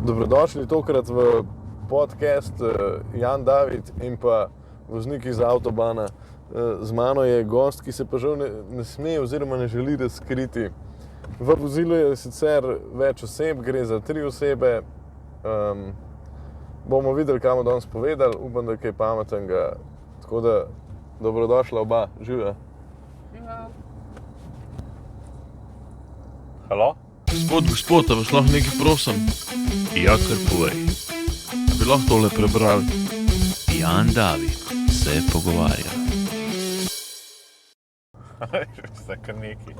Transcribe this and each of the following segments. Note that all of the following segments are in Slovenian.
Dobrodošli tokrat v podcast Jan David in pa voznik iz Avtobana. Z mano je gost, ki se pa žal ne sme oziroma ne želi razkriti. V vozilu je sicer več oseb, gre za 3 osebe. Bomo videli, kaj bomo danes povedali, upam, da je kaj pametnega. Tako da, dobrodošla oba, živja. Halo? Gospod, a vas lahko nekaj prosim? Ja, kar povej. Bi lahko tole prebrali? Jan David se pogovarja. Ste kar neki.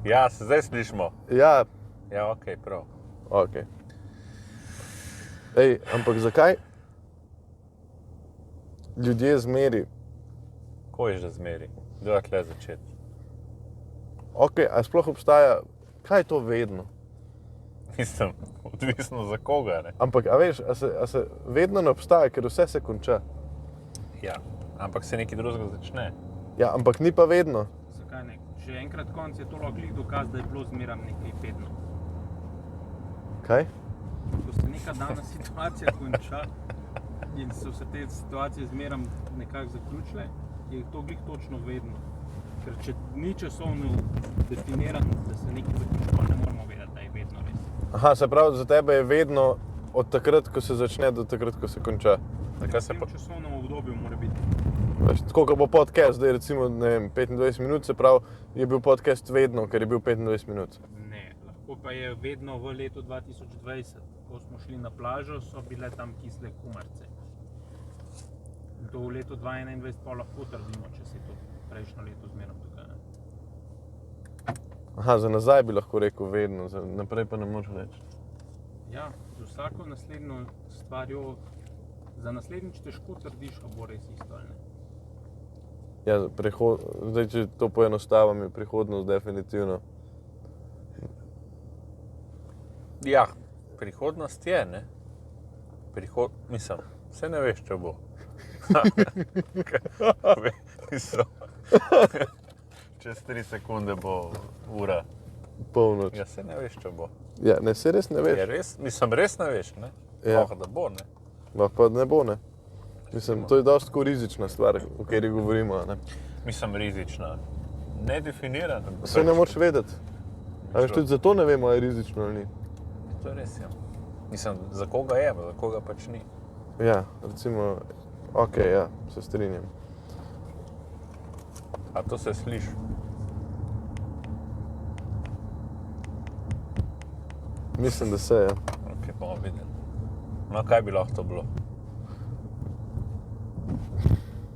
Ja, se zdaj slišimo. Ja, Ja, okej, prav. okej. Ej, ampak zakaj ljudje zmeri? Ko je že zmeri? Kdo je tle začeti? Okej, a sploh obstaja, kaj je to vedno? Mislim, odvisno za koga, ne? Ampak, a veš, a se vedno ne obstaja, ker vse se konča. Ja, ampak se nekaj drugega začne. Ja, ampak ni pa vedno. Zakaj ne? Že enkrat konc je to lahko glih dokaz, da je bilo zmeram nekaj vedno. Kaj? Ko se neka dana situacija konča in so se te situacije zmeram nekako zaključile, je to glih točno vedno. Ker če ni časovno definirano, da se nekaj zaključuje, ne moramo vedeti, da je vedno res. Aha, se pravi, za tebe je vedno od takrat, ko se začne, do takrat, ko se konča. Takrat V se tem pa... časovnem obdobju mora biti. Veš, tako kot bo podcast, zdaj recimo, ne vem, 25 minut, se pravi, je bil podcast vedno, ker je bil 25 minut. Ne, lahko pa je vedno v letu 2020, ko smo šli na plažo, so bile tam kisle kumarce. In to v letu 2021 pa lahko trdimo, če se to prejšnjo leto zmerom dogaja. Aha, za nazaj bi lahko rekel vedno, za naprej pa ne moreš reči. Ja, z vsako naslednjo stvarjo, za naslednjič težko trdiš, a bo res isto ali ne. Ja, zdaj, če to poenostavim, je prihodnost definitivno. Ja, prihodnost je, ne? Mislim, vse ne veš, če bo. Mislim, čez 3 sekunde bo ura. Polnoč. Ja, se ne veš, če bo. Ja, ne, se res ne veš. Je res? Mislim, res ne veš, ne? Ja. Lahko da bo, ne? Lahko pa ne bo, ne. Mislim, to je dosti rizična stvar, o kateri govorimo, ne. Mislim, rizična. Nedefinirana. Saj ne moreš vedeti. A veš, tudi zato ne vemo, ali je rizično ali ni. To je res, ja. Mislim, za koga je, za koga pač ni. Ja, recimo, okej, ja, se strinjam. A to se sliši? Mislim, da se, ja. Ok, bomo videli. No, kaj bi lahko to bilo?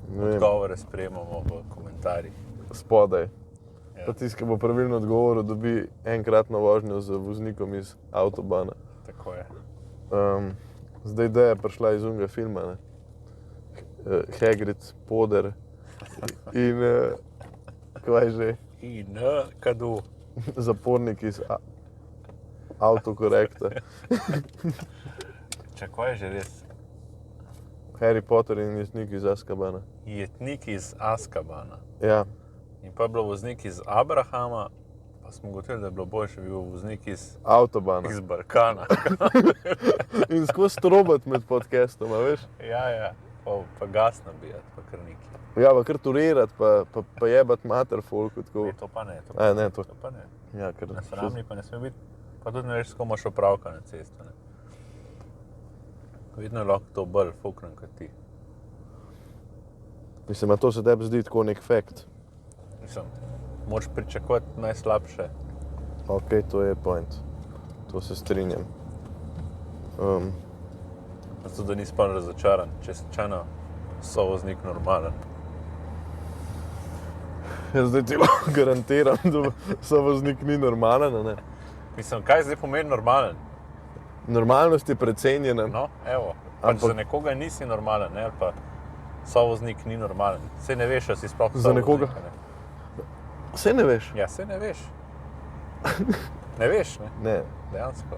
Ne vem, Odgovore sprejemamo v komentarjih. spodaj. Ja, Pa tisti, ki bo pravilno odgovoril, dobi enkratno vožnjo z voznikom iz Avtobana. tako je. Zdaj, da je prišla iz unega filma, ne. Hagrid, Poder in, kaj že, In kadu. zapornik iz Autokorekta. Če kaj je že res? Harry Potter in jetnik iz Azkabana. Jetnik iz Azkabana. Ja, In pa je bilo voznik iz Abrahama, pa smo gotovili, da je bilo boljše bil voznik iz Avtobana. Balkana. In skozi trobat med podcastom, a veš? Ja, pa gas nabijati, pa kar neki. Ja, pa kar turirat, pa jebat mater folku, tako. Ne, to pa ne. Ne, to. pa ne. Ja, ker Nesramni pa ne sme biti, pa tudi ne veš, s kom imaš opravka na cesto, ne. Vedno je lahko to bolj fuknem kot ti. Mislim, a to se tebi zdi tako nek fakt. Mislim, moraš pričakovati najslabše. Okej, to je point. To se strinjam. Zato, da nisi pa razočaran, če si čajno sovoznik normalen. Jaz zdaj ti lahko garantiram, da sovoznik ni normalen, a ne? Mislim, kaj zdaj pomeni normalen? Normalnost je precenjena. No, evo, pač Ampak- za nekoga nisi normalen, ne, ali pa sovoznik ni normalen. Saj ne veš, ali si sploh Za sovoznik, nekoga? ne. Saj ne veš. Ja, saj ne veš. Ne veš, ne, Ne. dejansko.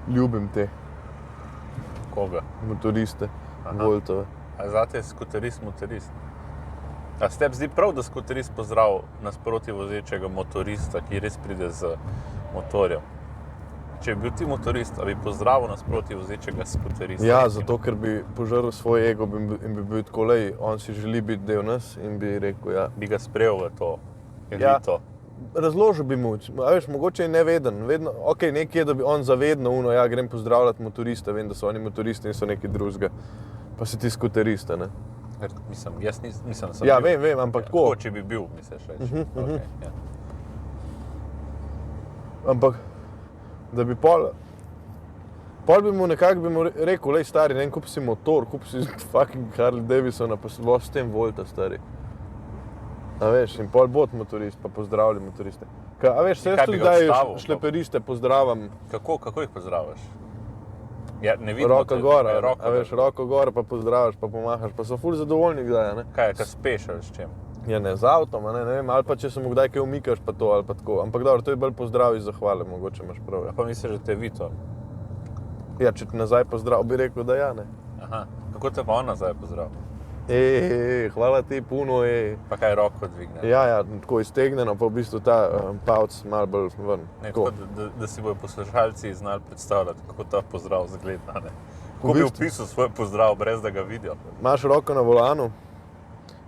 Ljubim te Koga? motoriste, Aha. Voltove. A zate je skuterist, motorist? A se tebi zdi prav, da skuterist pozdrav nasproti vozečega motorista, ki res pride z motorjem? Če bi bil ti motorist, a bi pozdravil nasproti vozečega skuterista? Ja, zato ker bi požrl svoj ego in bi bil tako, lej, on si želi biti del nas in bi rekel, ja. Bi ga sprejel v to elito. Razložil bi mu, a veš, mogoče je neveden, vedno, okej, nekje, da bi on zavedno ja, grem pozdravljati motorista, vem, da so oni motoristi in so nekaj drugega, pa si ti skuterista, ne. Mislim, jaz nisem sem Ja, bil. vem, ampak tako. Tako, če bi bil, misliš reči. Okay, ja. Ampak, da bi pol bi mu nekako bi mu rekel, lej stari, ne kup si motor, kup si fucking Harley Davidsona, pa si voz s tem Volta, stari. A veš, in pol bod motorist, pa pozdravlja motoriste. A veš, se jaz Kaj tudi bi ga kdaj odstavil, šleperiste pozdravam, Kako jih pozdraviš? Ja, ne vidim. roka gora, Roko, a veš, roko gora, pa pozdraviš, pa pomahaš, pa so ful zadovoljni kdaj, ne. Kaj, kad speš ali s čem? Ja, ne, z avtom, ne vem, ali pa če se mu kdaj kaj umikaš, pa to, ali pa tako. Ampak dobro, to je bolj pozdrav iz zahvale, mogoče imaš prav, ja. Pa misliš, da te je Vito? Ja, če te nazaj pozdrav, bi rekel, da ja, ne. Aha. Kako te pa on nazaj pozdrav? Hvala ti, puno, Pa kaj roko dvigne? Ja, tako iztegnjeno, pa v bistvu ta palc malo bolj ven. Ne, Tako. tako, da si bojo poslušalci znali predstavljati, kako ta pozdrav zgleda, ne? V Kako bi bistvu- opisal svoj pozdrav, brez da ga vidijo? Imaš roko na volanu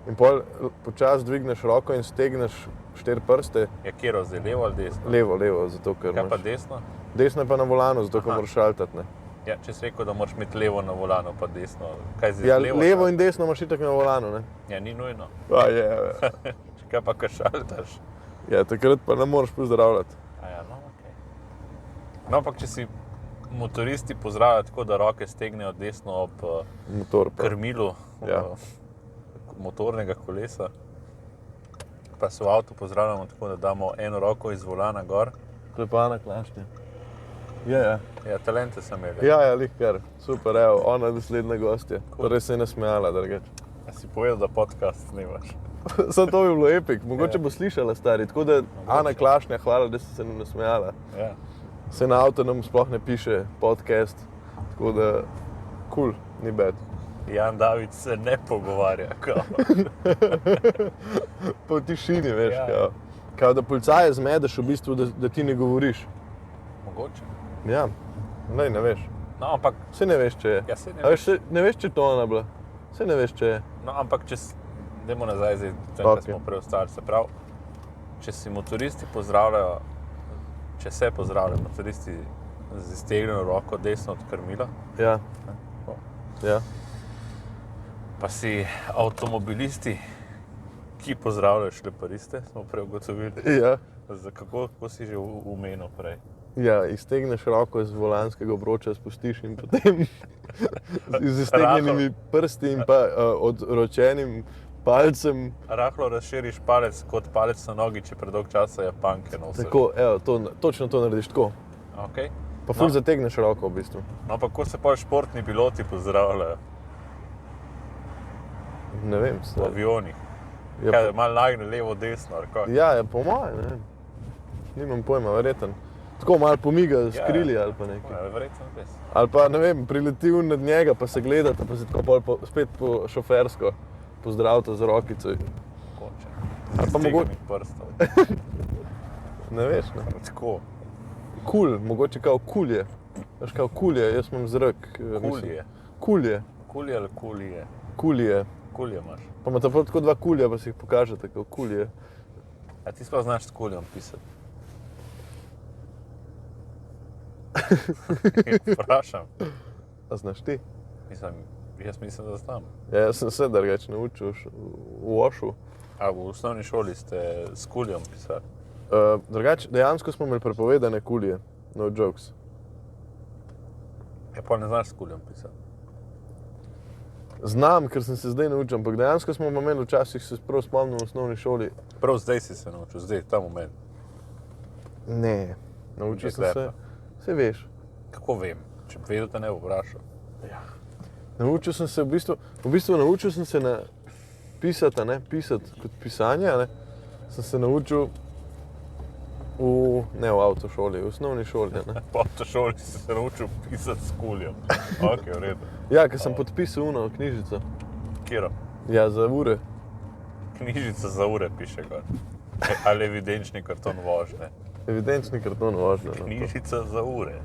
in pol počasi dvigneš roko in stegneš 4 prste, Ja, kjero zdaj, levo ali desno? levo, zato ker Kaj pa imaš. desno? Desno je pa na volanu, zato ker Aha. moraš šaltati, ne. Ja, če si rekel, da moraš imeti levo na volanu, pa desno. Kaj zdaj, Ja, levo? levo in desno imaš itak na volanu, ne. Ja, ni nujno. Je. Kaj pa, kaj šaltaš? Ja, takrat pa ne moreš pozdravljati. A ja, no, okej. No, ampak če si motoristi pozdravijo tako, da roke stegnejo desno ob Motor pa. krmilu Ja. motornega kolesa, pa se v avtu pozdravljamo tako, da damo eno roko iz volana gor. To je pa Ana Klašnja. Ja. Ja, talente sem imel. Ja, lih kar. Super, evo, ona je naslednja gostja. Torej se je nasmejala, drugače. A si povedal, da podcast snimaš? Samo to bi bilo epik, mogoče Ja. bo slišala stari, tako da Ana Klašnja, hvala, da si se nam nasmejala. Ja. Se na avto nam sploh ne piše podcast, tako da cool, ni bad. Jan David se ne pogovarja, kao. Pa v tišini, veš, Ja. kao da policaje zmedeš v bistvu, da ti ne govoriš. Mogoče. Ja, ne veš. No, ampak, Saj ne veš, če je. ja, saj ne A veš, ne veš, če je to ona bila. Saj ne veš, če je. No, ampak dajmo nazaj zdaj, tam, Okej. smo preostali. Se pravi, če si motoristi pozdravljajo, če se pozdravljajo motoristi z iztegnjeno roko desno od krmila, Ja. Ja. pa si avtomobilisti, ki pozdravljajo šlepariste, smo prej ugotovili. Ja. Kako si že umenil prej? Ja, iztegneš roko iz volanskega obroča, spustiš in potem z iztegnjenimi prsti in pa odročenim palcem. Rahlo razširiš palec kot palec na nogi, če predolg časa Japanke nosiš. Tako, evo, točno to narediš tako. Okay. Pa ful No. zategneš roko v bistvu. No, pa kako se pa športni piloti pozdravljajo Ne vem, v stari. avionih? Ja, Kaj, malo nagne levo, desno, ali kaj? ja, po mojem, ne vem. Nimam pojma, verjeten. Tako malo pomiga s Ja, krili ali pa nekaj. Ja, verjetno res. Ali pa, ne vem, prileti nad njega, pa se gledata, pa se tako spet po šofersko pozdravita z rokico. Mogoče. Ali pa mogoče, prstov. ne veš, ne. Tako, Kul, mogoče kao kulje. Veš, kao kulje, jaz imam zrak. kulje. Kulje, Kulje ali kulije? kulje. Kulje imaš. Pa imate prav tako dva kulja, pa si jih pokažete, kao kulje. A ti sploh znaš s kuljem pisati? Vprašam. A znaš ti? Jaz mislim, da znam. Ja, jaz sem se drugače naučil v Ošu. A v osnovni šoli ste s kuljem pisali? Drugače, dejansko smo imeli prepovedane kulje, no jokes. Ja, pa ne znaš s kuljem pisati. Znam, ker sem se zdaj naučil, ampak dejansko smo imeli včasih, se prav spomnim v osnovni šoli. Prav zdaj si se naučil, zdaj, ta moment. Ne, naučil Je sem se, slepa. saj veš. Kako vem? Če bi vedel, te ne bo vprašal. Naučil sem se v bistvu naučil sem se pisati kot pisanje, ne. Sem se naučil ne v avtošoli, v osnovni šoli, ne. Po avtošoli si se naučil pisati s kuljem. Ok, v redu. Ja, ker sem podpisal uno knjižico. Kjero? Ja, za ure. Knjižica za ure piše gor. Ali evidenčni karton vožnje. Evidenčni karton vožnje. No, to. Knjižica za ure.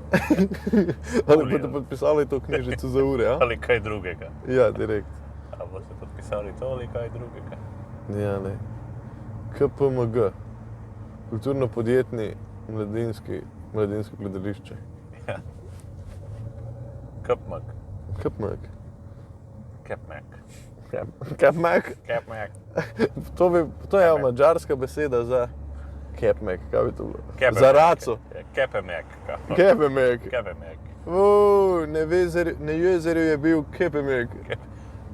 Ali boste podpisali to knjižico za ure, ja? Ali kaj drugega. Ja, direkt. Ali boste podpisali to ali kaj drugega. Ja, ne. KPMG. Kulturno-podjetni mladinsko gledališče. Ja. Kapmak. KPMG. Kapmak. KPMG. Kapmak. To je madžarska beseda za KPMG. Kaj bi to bilo? Kepemek. Za raco. Kepemek. KPMG. Kepemek. Na jezeru je bil KPMG.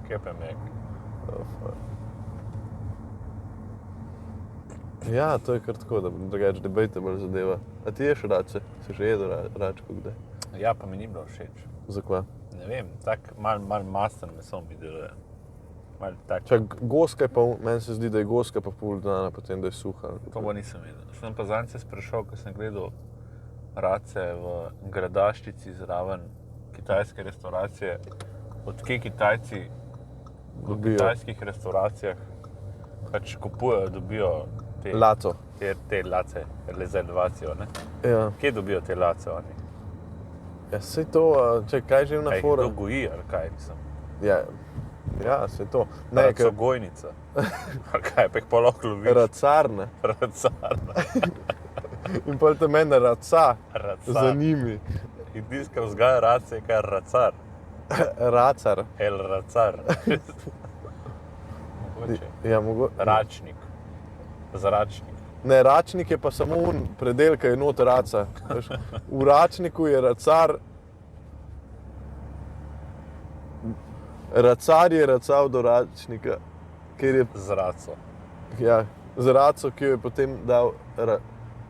Kepemek. Ja, to je kar tako, da drugače debatable zadeva. A ti ješ race? Si že jedel račko kdaj? Ja, pa mi ni bilo všeč. Zakva? Ne vem, tak mal masten meso mi deluje. Mal tak. Čak, goska je pa, meni se zdi, da je goska pa pol dana, potem da je suha. To pa nisem videl. Sem pa zanje sprašal, ko sem gledal race v Gradaščici zraven kitajske restauracije, odkje Kitajci v Dobijo. kitajskih restauracijah pač kupujejo, dobijo Laco. te lace, rezervacijo, ne? Ja. Kje dobijo te lace oni? Ja, sej to, če kaj že na Kaj jih fora. to goji, ali kaj mislim? Ja, sej to. Ne, Ne, gojnica. Ali kaj, pa jih pa lahko loviš? racarne. Racarna. In pol te mene raca Racar. za njimi. In tiska vzgaja race, kaj je racar. Racar. El racar. Mogoče. Ja, Račnik. Zračnik. Ne, račnik je pa samo un predel, ki je noter raca. Veš, v račniku je racar. Racar je racal do račnika, ker je Z raco. ja, z raco, ki jo je potem dal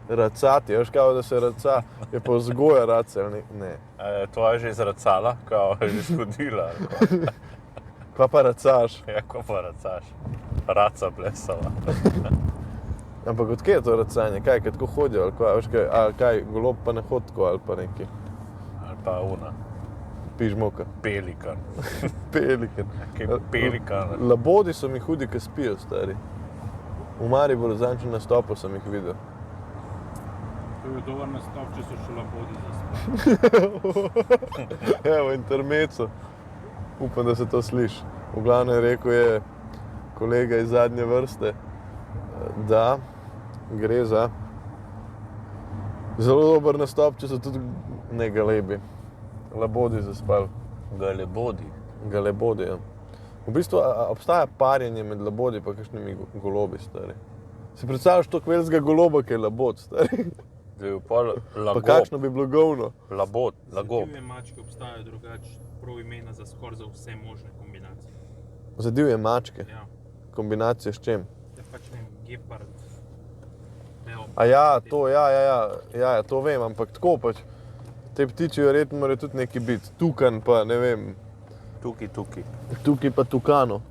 racati. Veš, kao da se raca, je pa vzgoja race. Ali ne. To je že izracala, kao je že skodila. ali kaj? Kva pa racaš? Ja, ko pa racaš. Raca plesala. Ampak odkje je to racanje? Kaj, kad tako hodijo? Ali kva, veš, kaj, golob pa ne hodi tako ali pa neki Ali pa una. pižmoka. Pelikan. Pelikan. Kaj pelikan. Labodi so mi hudi, ki spijo, stari. V Mariboru zadnjič na stopu sem jih videl. To je dober nastop, če so še labodi zaspali. Evo, intermeco. Upam, da se to sliši. V glavnem rekel je kolega iz zadnje vrste, da gre za zelo dober nastop, če so tudi ne galebi. Labodi zaspali. Galebodi. Galebodi, ja. V bistvu obstaja parjenje med labodi pa kakšnimi golobi, stari. Si predstavljaš to kveljskega goloba, ki je labod, stari? Da je pol Pa lagob. kakšno bi bilo govno? Labod, lagob. Divje mačke obstajajo drugače, prav imena za skoraj za vse možne kombinacije. Za divje mačke. Ja, Kombinacije s čem? ja pač ne vem, gepard, leopard. A ja, to, ja, to vem, ampak tako pač. Te ptiči verjetno morajo tudi neki biti. Tukan pa, ne vem, Tuki. tukaj pa tukano.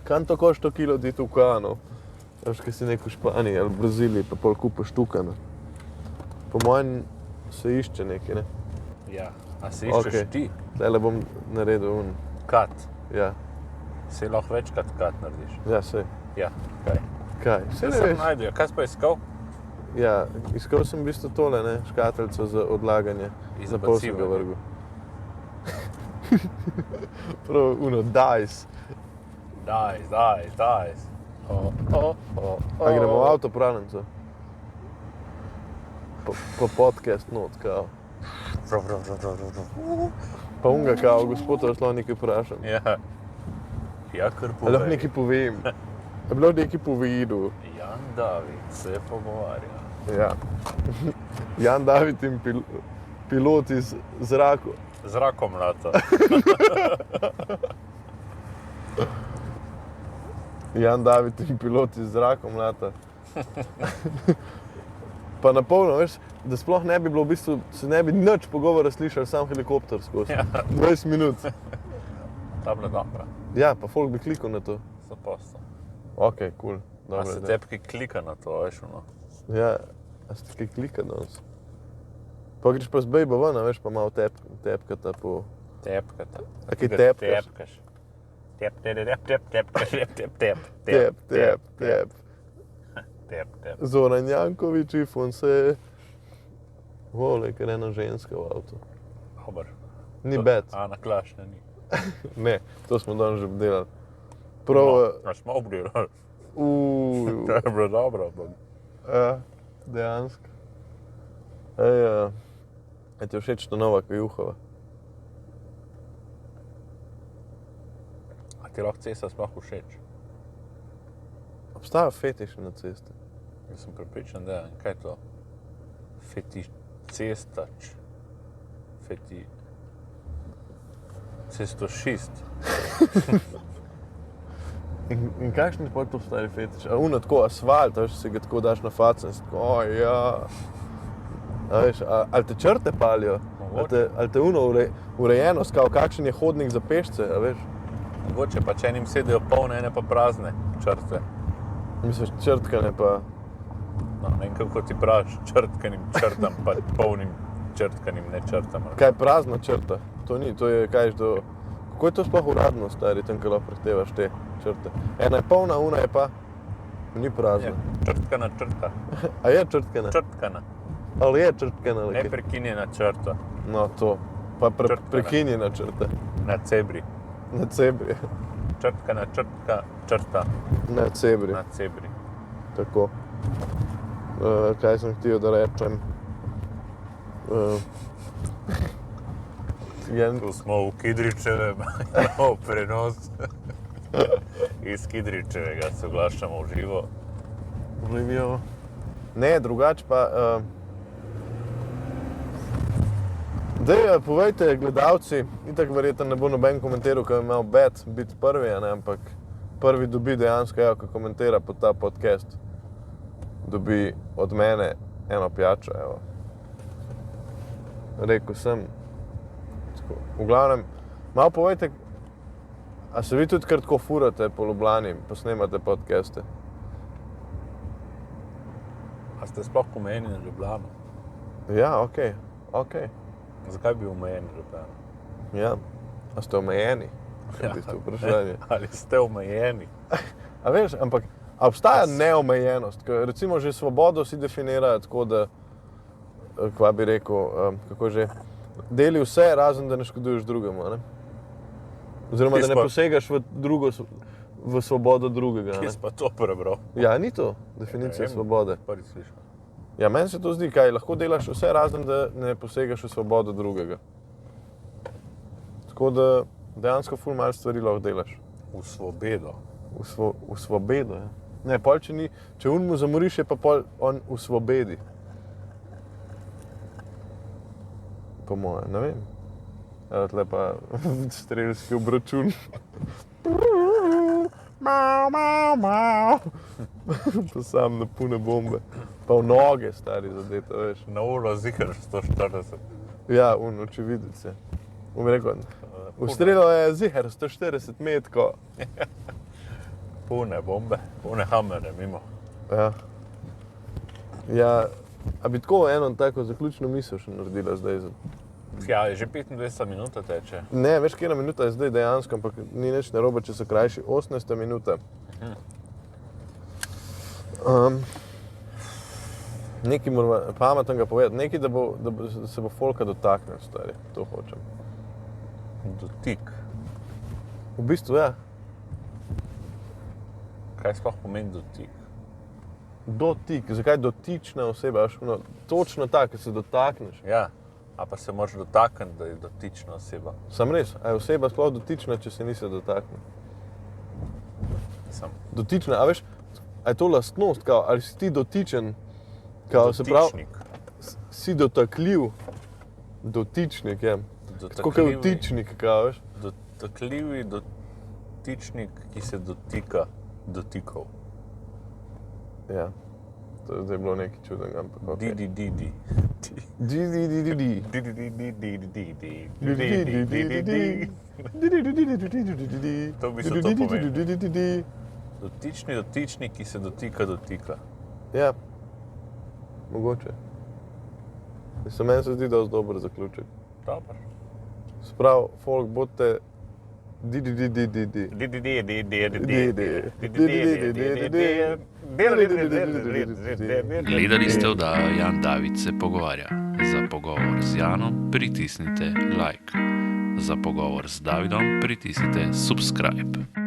Kanto košta kilo ti tukanov? Veš, kaj si nek v Španiji ali v Braziliji, pa pol kupaš tukana. Po mojem se išče nekaj, ne? Ja. A si iščeš Okej. ti? Zdajle bom naredil un, Kat. ja, Si lahko večkrat kat narediš. ja, sej. Ja, kaj? Kaj? Sej ne Sem veš. najdejo. Kaj si pa iskal? Ja, iskal sem v bistvu tole, ne, škatlico za odlaganje. Iz Za pol sem ga bacila. vrgel. Prav, uno, dice. Daj. A gremo v avtopralnico? Pa podcast not, kao. Pa unga, kao, gospod, vas lahko nekaj vprašam. Ja. Ja, kar A povej. lahko nekaj povem? A bi lahko nekaj povedal? Jan David se pogovarja. Ja. Jan David in pilot iz zraku. Zrakomlata. Jan David in pilot iz zrakomlata. Pa na polno, veš, da sploh ne bi bilo v bistvu, se ne bi nič pogovora slišali, sam helikopter skozi. Ja. 20 minut. Ta bila dobra. Ja, pa folk bi klikal na to. So posto. Ok, cool. A Dobro, se da. tepki klika na to, veš ono. Ja, a ste kaj klika danes? Pa greš pa z bejbo ven, a veš, pa malo tepkata po... Tepkata. A kaj Ga tepkaš? Tepkaš. Tep, tep, tep, tep, tep, tep, tep, tep, Tep, tep, tep. tep, tep. Zoran Janković in Fonse. Vole, ker ena ženska v avtu. Dobar. Ni bed. Ana Klašna ni. Ne, to smo danes že obdelali. Prav, No, smo obdelali. u, To je bilo dobro, ampak ja, dejansko. Ej, je ti všeč ta nova Juhova? a ti lahko cesta sploh všeč? Obstaja fetiš na cesti. Jaz sem prepričan, da je. Kaj je to? Cestač. Cestošist. In kakšen je pol to stari fetiš? A uno tako asfalt, veš, si ga tako daš na facen, si tako, ja. A veš, ali te črte palijo? Ali te uno urejenost, kao kakšen je hodnik za pešce, a veš? Mogoče pa če enim sedejo polne, ene pa prazne črte. Misliš, črtkane pa... No, ne vem, kako ti praviš, črtkanim črtam, pa polnim črtkanim ne črtam. Kaj je prazna črta? To ni, to je kaj do... Kako je to sploh uradno, stari, tam, ko lahko prehtevaš te črte? Ena je polna, una je pa... Ni prazna. Je, črtkana črta. A je črtkana? Črtkana. Ali je črtkana? Ne prekinjena črta. No, to. Pa Črtkana. prekinjena črta. Na cebri. Na cebri. Črtkana črta. Na cebri. Na cebri. Tako. Kaj sem htio da rečem? Tu smo v Kidričevem, imamo prenos. Iz Kidričevega se oglašamo v živo. Živijo. Ne, drugače pa... Daj, povejte, gledalci, itak verjetno ne bo noben komentiral, ko je imel bed biti prvi, a ne, ampak prvi dobi dejansko, evo, ko komentira pod ta podcast, dobi od mene eno pijačo, evo. Rekel sem, tako, v glavnem, malo povejte, a se vi tudi kar tako furate po Ljubljani, pa snemate podcaste? A ste sploh omejeni na Ljubljano? Ja, okej. Zakaj bi omejeni Ljubljano? Ja, a ste omejeni? Je v bistvu vprašanje. Ali ste omejeni? A veš, ampak a obstaja neomejenost? Ker recimo že svobodo si definirajo tako, da, kva bi rekel, kako že, deli vse, razen da ne škoduješ drugemu, ne? Oziroma, da ne posegaš v svobodo drugega, ne? Kje si pa to prebral? Ja, ni to definicija svobode. Prvič slišal. Ja, meni se to zdi, kaj, lahko delaš vse, razen da ne posegaš v svobodo drugega. Tako da dejansko ful malo stvari lahko delaš. V svobedo. V svobedo, ja. Ne, pol, če un mu zamoriš, je pa pol on v svobedi. Po moje, ne vem. Evo, tle pa strelski obračun. Mau, mau, mau. To sam na pune bombe. Pa v noge, stari, zadete, veš. Na uro zihar 140. Ja, očividec je. On bi rekel, ustrelil je zihar 140 metko. Pune bombe, pune hamere mimo. Ja. Ja, a bi tako eno tako zaključno misel še naredila zdaj? Ja, že 25 minuta teče. Ne, veš, kjena minuta je zdaj dejansko, ampak ni nič narobe, če se krajši. 18 minuta. Nekaj moramo pametnega povedati, nekaj, da se bo folka dotaknil, stari, to hočem. Dotik. V bistvu, ja. Kaj sploh pomeni dotik? Dotik, zakaj dotična oseba, veš, no, točno tako, se dotakneš. Ja, a pa se moraš dotakniti, da je dotična oseba. Sam res, a je oseba sploh dotična, če se nisi dotaknil? Sam. Dotična, a veš, a je to lastnost, kao, ali si ti dotičen, kao, se pravi, si dotakljiv, dotičnik, je. Tako kot je vtičnik, kao, veš. Dotakljivi dotičnik, ki se dotika dotikov. Ja, to je zdaj bilo nekaj čudnega, ampak okej. Didi. To bi se to pomenilo. Dotičnik, ki se dotika. Ja, mogoče. Mislim, meni se zdi dosti dober zaključek. Dobar. Sprav, folk, bodite Gledali ste oddajo Jan David se pogovarja. Za pogovor z Janom pritisnite like. Za pogovor z Davidom pritisnite subscribe.